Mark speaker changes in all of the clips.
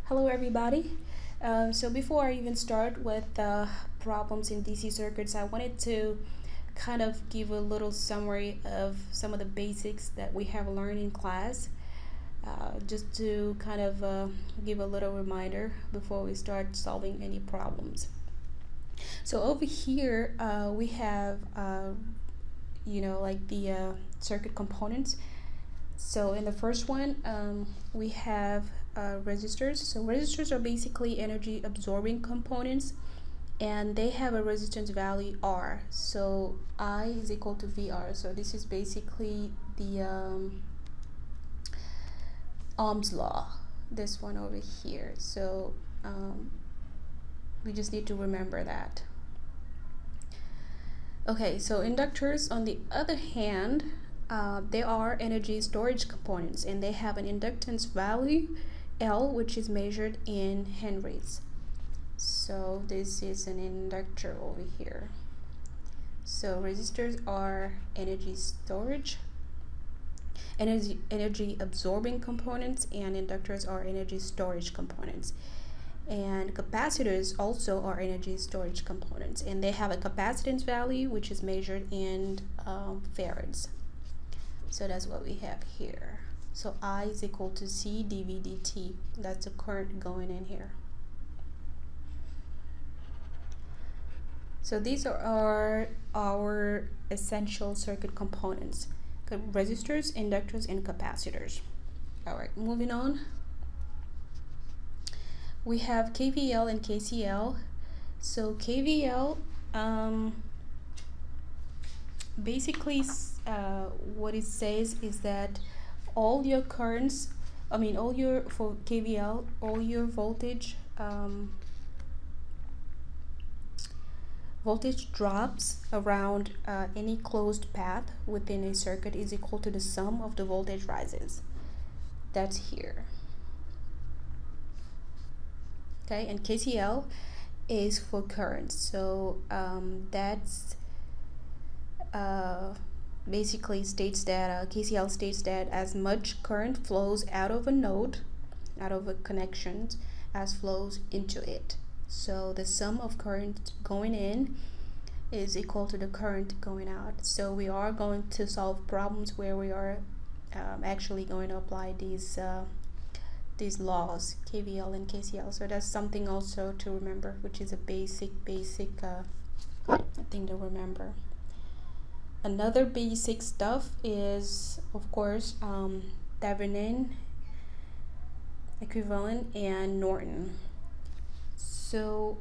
Speaker 1: Hello everybody. So before I even start with problems in DC circuits, I wanted to kind of give a little summary of some of the basics that we have learned in class, just to kind of give a little reminder before we start solving any problems. So over here we have like the circuit components. So in the first one, we have resistors. So resistors are basically energy absorbing components, and they have a resistance value R. So I is equal to VR. So this is basically the Ohm's law, this one over here. So we just need to remember that. Okay, so inductors, on the other hand, they are energy storage components, and they have an inductance value L, which is measured in henries. So this is an inductor over here. So resistors are energy absorbing components, and inductors are energy storage components. And capacitors also are energy storage components, and they have a capacitance value which is measured in farads. So that's what we have here. So I is equal to C dV dt. That's the current going in here. So these are our essential circuit components: resistors, inductors, and capacitors. All right, moving on. We have KVL and KCL. So KVL, basically what it says is that all your currents, for KVL, all your voltage drops around any closed path within a circuit is equal to the sum of the voltage rises. That's here. Okay, and KCL is for currents. So that's basically states that KCL states that as much current flows out of a node, out of a connection, as flows into it. So the sum of current going in is equal to the current going out. So we are going to solve problems where we are actually going to apply these laws, KVL and KCL. So that's something also to remember, which is a basic thing to remember. Another basic stuff is, of course, Davines equivalent and Norton. So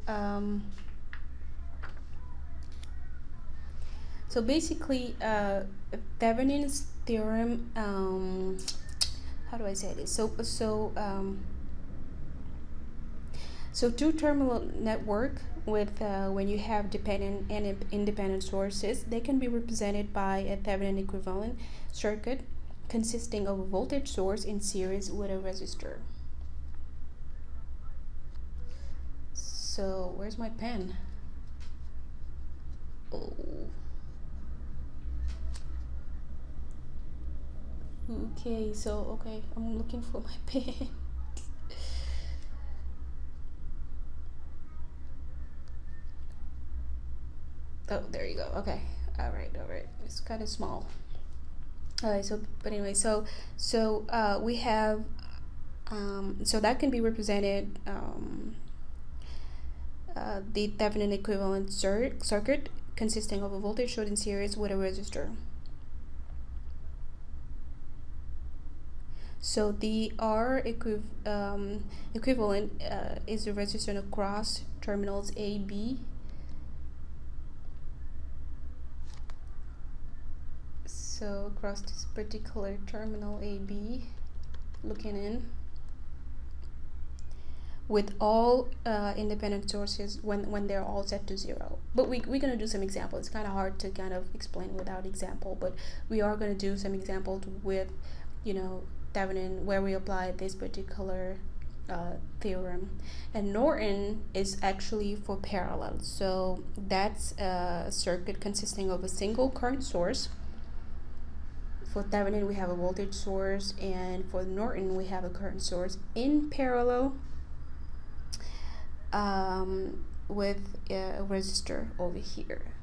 Speaker 1: basically Davines theorem, how do I say this? So two-terminal network with when you have dependent and independent sources, they can be represented by a Thevenin equivalent circuit consisting of a voltage source in series with a resistor. So where's my pen? Oh. Okay, so I'm looking for my pen. Oh, there you go. Okay, all right. It's kind of small. All right. But anyway, so we have so that can be represented the Thevenin equivalent circuit consisting of a voltage source in series with a resistor. So the R equivalent is the resistance across terminals A, B. So across this particular terminal AB, looking in, with all independent sources when they're all set to 0. But we're going to do some examples. It's kind of hard to kind of explain without example, but we are going to do some examples with, Davines, where we apply this particular theorem. And Norton is actually for parallel. So that's a circuit consisting of a single current source. For Thevenin we have a voltage source, and for Norton we have a current source in parallel with a resistor over here.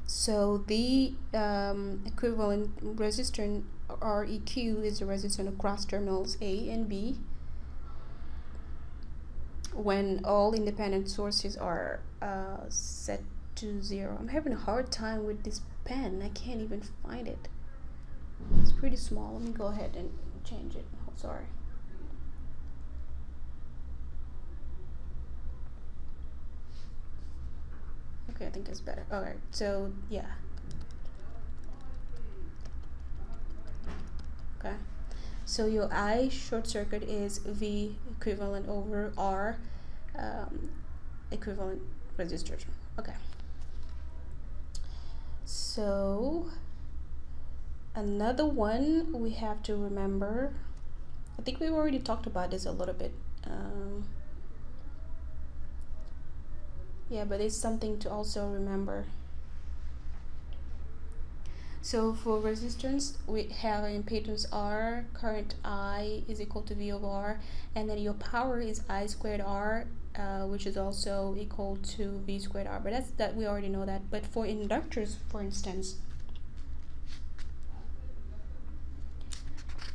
Speaker 1: So the equivalent resistor, REQ, is the resistance across terminals A and B when all independent sources are set to 0. I'm having a hard time with this pen. I can't even find it. It's pretty small. Let me go ahead and change it. Oh, sorry. Okay, I think it's better. Alright, so yeah. Okay. So your I short circuit is V equivalent over R equivalent resistor. Okay. So another one we have to remember, I think we've already talked about this a little bit. Yeah, but it's something to also remember. So for resistance, we have an impedance R, current I is equal to V over R, and then your power is I squared R, which is also equal to V squared R. But that we already know that. But for inductors, for instance,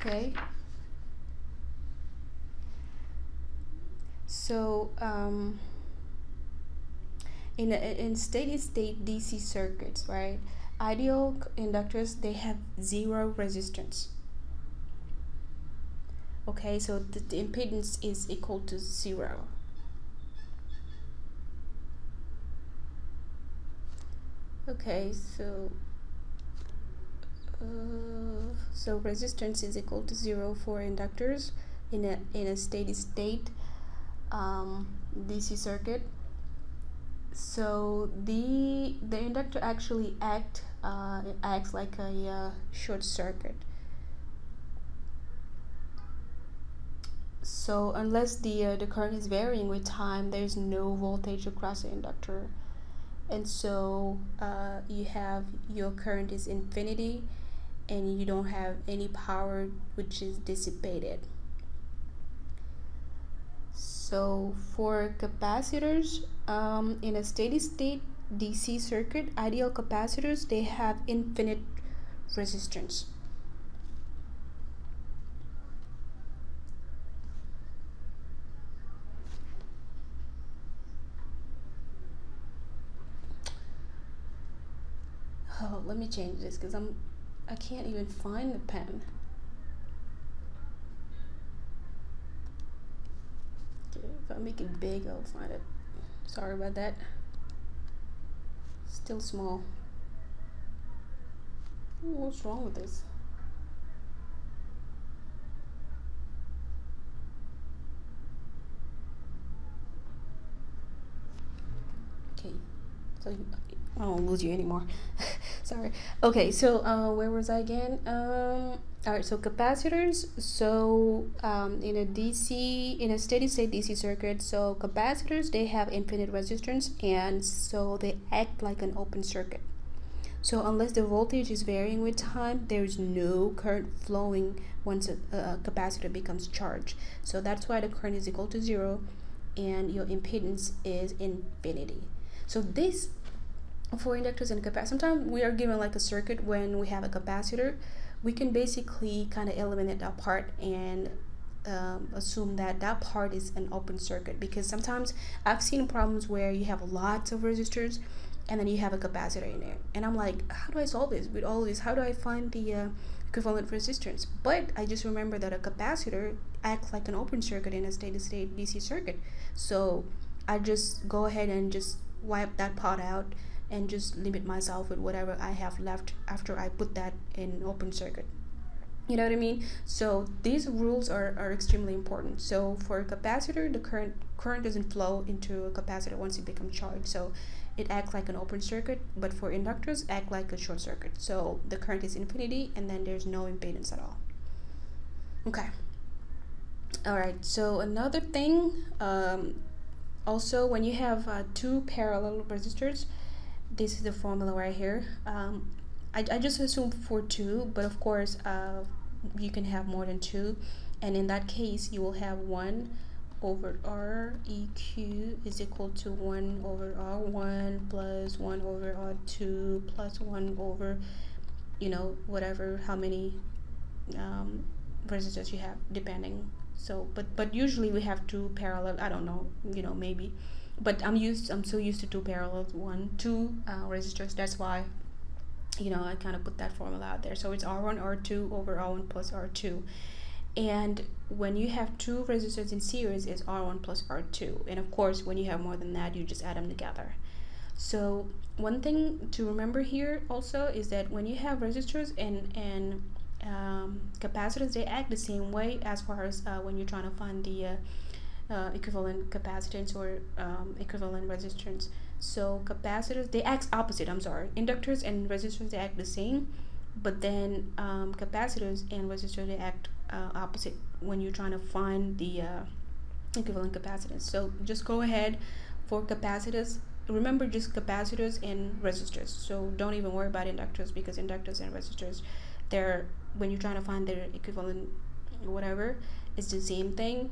Speaker 1: okay. So in steady state DC circuits, right? Ideal inductors, they have 0 resistance. Okay, so the impedance is equal to 0. Okay, so resistance is equal to 0 for inductors in a steady state DC circuit. So the inductor actually acts like a short circuit. So unless the current is varying with time, there is no voltage across the inductor, and so you have your current is infinity, and you don't have any power which is dissipated. So for capacitors, in a steady state DC circuit, ideal capacitors, they have infinite resistance. Oh, let me change this because I can't even find the pen. If I make it big, I'll find it. Sorry about that. Still small. Ooh, what's wrong with this? Okay, so I don't lose you anymore. Sorry. Okay, so where was I again? Alright, so capacitors. So in a steady state DC circuit, so capacitors, they have infinite resistance, and so they act like an open circuit. So unless the voltage is varying with time, there's no current flowing once a capacitor becomes charged. So that's why the current is equal to 0 and your impedance is infinity. So this, for inductors and capacitors, sometimes we are given like a circuit when we have a capacitor. We can basically kind of eliminate that part and assume that that part is an open circuit, because sometimes I've seen problems where you have lots of resistors and then you have a capacitor in there, and I'm like, how do I solve this with all this? How do I find the equivalent resistance? But I just remember that a capacitor acts like an open circuit in a steady state DC circuit, so I just go ahead and just wipe that part out and just limit myself with whatever I have left after I put that in open circuit. You know what I mean? So these rules are extremely important. So for a capacitor, the current doesn't flow into a capacitor once it becomes charged, so it acts like an open circuit. But for inductors, act like a short circuit, so the current is infinity and then there's no impedance at all. Okay, all right, so another thing, also when you have two parallel resistors, this is the formula right here. I just assumed for 2, but of course you can have more than 2, and in that case you will have 1 over R EQ is equal to 1 over R1 plus 1 over R2 plus 1 over, you know, whatever, how many resistors you have, depending. So but usually we have 2 parallel, I don't know, you know, maybe, but I'm so used to 2 parallel, 2 resistors. That's why, you know, I kind of put that formula out there. So it's R1 R2 over R1 plus R2. And when you have 2 resistors in series, it's R1 plus R2. And of course, when you have more than that, you just add them together. So one thing to remember here also is that when you have resistors and capacitors, they act the same way as far as when you're trying to find the equivalent capacitance or equivalent resistance. So capacitors, they act opposite, I'm sorry. Inductors and resistors, they act the same, but then capacitors and resistors, they act opposite when you're trying to find the equivalent capacitance. So just go ahead for capacitors. Remember just capacitors and resistors. So don't even worry about inductors, because inductors and resistors, they're, when you're trying to find their equivalent whatever, it's the same thing.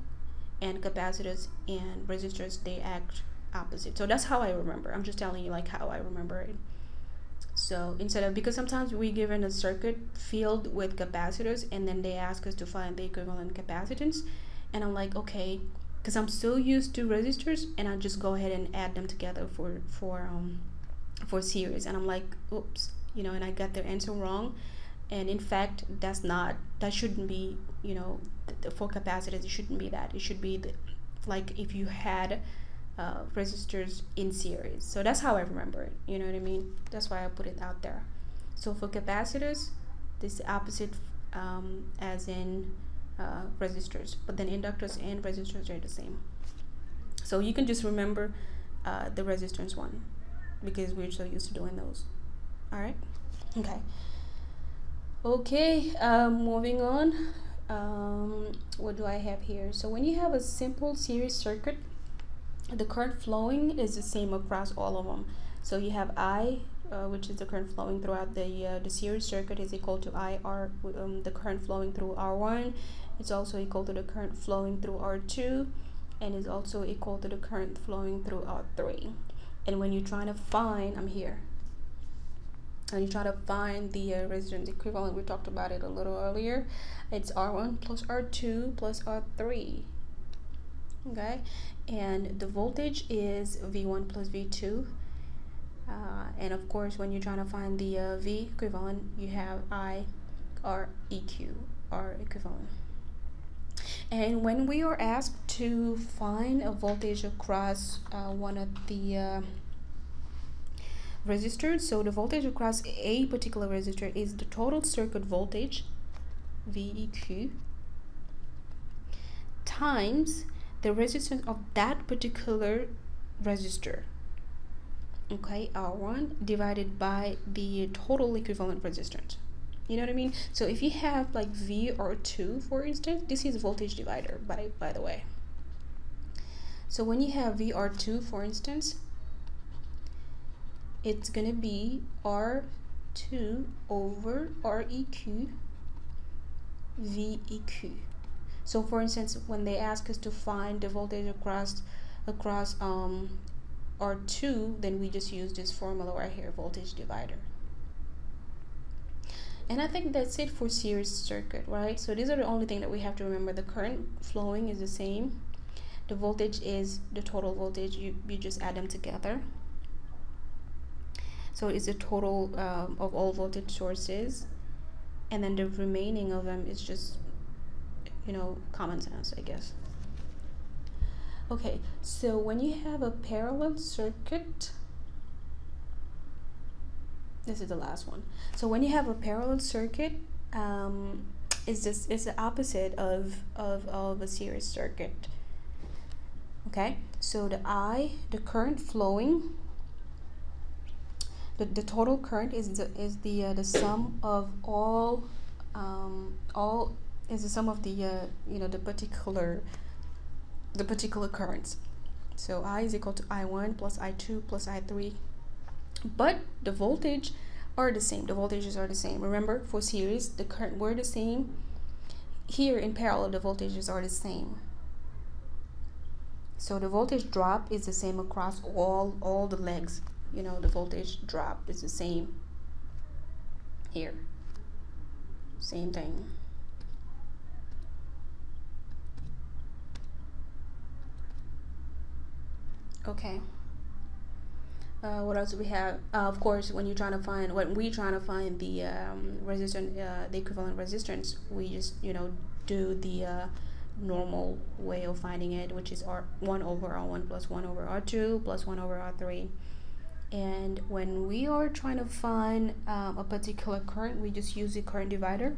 Speaker 1: And capacitors and resistors, they act opposite. So that's how I remember. I'm just telling you like how I remember it. So instead of, because sometimes we given a circuit filled with capacitors and then they ask us to find the equivalent capacitance, and I'm like, okay, because I'm so used to resistors, and I just go ahead and add them together for series, and I'm like, oops, you know, and I got the answer wrong. And in fact, that shouldn't be, you know, for capacitors, it shouldn't be that. It should be like if you had resistors in series. So that's how I remember it, you know what I mean? That's why I put it out there. So for capacitors, this is the opposite as in resistors, but then inductors and resistors are the same. So you can just remember the resistance one, because we're so used to doing those. All right, okay, moving on. What do I have here? So when you have a simple series circuit, the current flowing is the same across all of them. So you have I, which is the current flowing throughout the series circuit, is equal to IR, the current flowing through R1. It's also equal to the current flowing through R2, and is also equal to the current flowing through R3. And when you're trying to find, I'm here, and you try to find the resistance equivalent, we talked about it a little earlier, it's R1 plus R2 plus R3. Okay, and the voltage is V1 plus V2, and of course when you're trying to find the V equivalent, you have I R EQ, R equivalent. And when we are asked to find a voltage across one of the resistors, so the voltage across a particular resistor is the total circuit voltage, VEQ, times the resistance of that particular resistor, okay, R1, divided by the total equivalent resistance. You know what I mean? So if you have like V or 2, for instance, this is voltage divider, by the way. So when you have VR2, for instance, it's gonna be R2 over REQ VEQ. So for instance, when they ask us to find the voltage across R2, then we just use this formula right here, voltage divider. And I think that's it for series circuit, right? So these are the only thing that we have to remember. The current flowing is the same. The voltage is the total voltage. You just add them together. So it's the total of all voltage sources. And then the remaining of them is just, you know, common sense, I guess. Okay, so when you have a parallel circuit, this is the last one. So when you have a parallel circuit, it's the opposite of a series circuit. Okay, so the current flowing, the total current is the sum of all is the sum of the you know, the particular currents. So I is equal to I1 plus I2 plus I3. But the voltage are the same. The voltages are the same. Remember, for series, the current were the same. here in parallel the voltages are the same. So the voltage drop is the same across all the legs. You know, the voltage drop is the same here. Same thing. Okay. What else do we have? Of course, when we're trying to find the resistance, the equivalent resistance, we just do the normal way of finding it, which is R1 over R1 plus 1 over R2 plus 1 over R3. And when we are trying to find a particular current, we just use the current divider.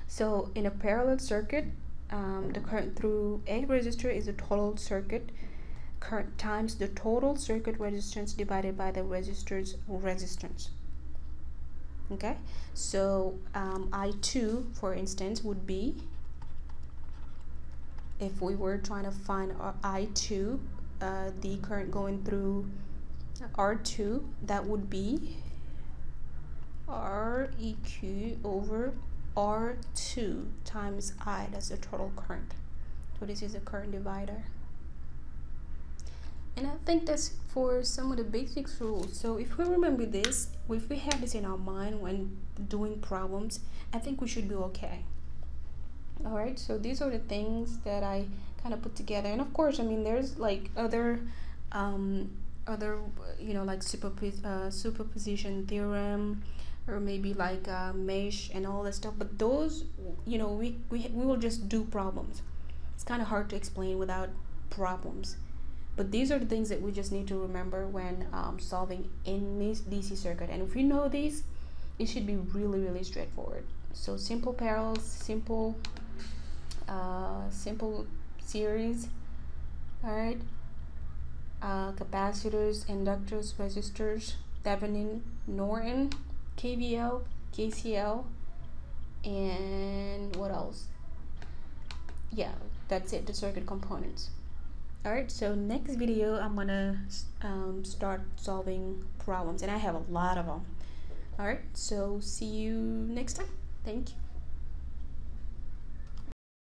Speaker 1: So in a parallel circuit, the current through a resistor is the total circuit current times the total circuit resistance divided by the resistor's resistance. Okay, so I2, for instance, would be, if we were trying to find I2, the current going through R2, that would be Req over R2 times I. That's the total current. So this is a current divider. And I think that's for some of the basics rules. So if we remember this, if we have this in our mind when doing problems, I think we should be okay. All right, so these are the things that I kind of put together. And of course, I mean, there's like other like superposition theorem, or maybe like mesh and all that stuff. But those, we will just do problems. It's kind of hard to explain without problems. But these are the things that we just need to remember when solving in this DC circuit. And if we know these, it should be really, really straightforward. So simple parallels, simple series, all right, capacitors, inductors, resistors, Thevenin, Norton, KVL, KCL, and what else? Yeah, that's it, the circuit components. Alright, so next video I'm gonna start solving problems, and I have a lot of them. Alright, so see you next time. Thank you.